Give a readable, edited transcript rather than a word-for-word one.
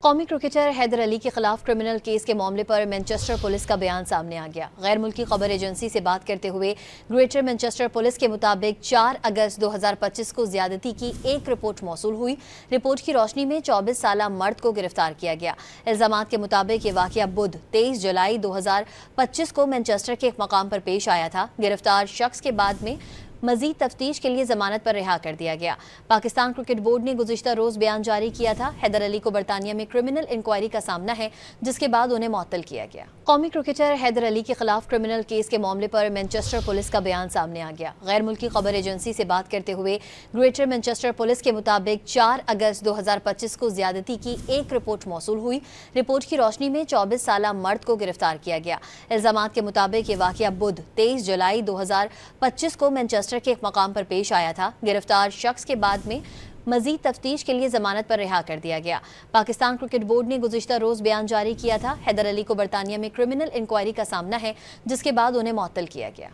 कौमी क्रिकेटर हैदर अली के खिलाफ क्रिमिनल केस के मामले पर मैनचेस्टर पुलिस का बयान सामने आ गया। गैर मुल्की खबर एजेंसी से बात करते हुए ग्रेटर मैनचेस्टर पुलिस के मुताबिक 4 अगस्त 2025 को ज्यादती की एक रिपोर्ट मौसूल हुई। रिपोर्ट की रोशनी में 24 साला मर्द को गिरफ्तार किया गया। इल्जामात के मुताबिक ये वाकया बुध 23 जुलाई 2025 को मैनचेस्टर के एक मकाम पर पेश आया था। गिरफ्तार शख्स के बाद में मजीद तफ्तीश के लिए जमानत पर रिहा कर दिया गया। पाकिस्तान क्रिकेट बोर्ड ने गुज़िश्ता रोज बयान जारी किया था। हैदर अली को बरतानिया में क्रिमिनल इंक्वायरी का सामना है, जिसके बाद उन्हें मुअत्तल किया गया। कौमी क्रिकेटर हैदर अली के खिलाफ क्रिमिनल केस के मामले पर मैनचेस्टर पुलिस का बयान सामने आ गया। गैर मुल्की खबर एजेंसी से बात करते हुए ग्रेटर मैनचेस्टर पुलिस के मुताबिक 4 अगस्त 2025 को ज्यादती की एक रिपोर्ट मौसूल हुई। रिपोर्ट की रोशनी में 24 साला मर्द को गिरफ्तार किया गया। इल्जामात के मुताबिक ये वाकया बुध 23 जुलाई 2025 को मैनचेस्टर के एक मकाम पर पेश आया था। गिरफ्तार शख्स के बाद में मजीद तफ्तीश के लिए जमानत पर रिहा कर दिया गया। पाकिस्तान क्रिकेट बोर्ड ने गुज़िश्ता रोज बयान जारी किया था। हैदर अली को बरतानिया में क्रिमिनल इंक्वायरी का सामना है, जिसके बाद उन्हें मुअत्तल किया गया।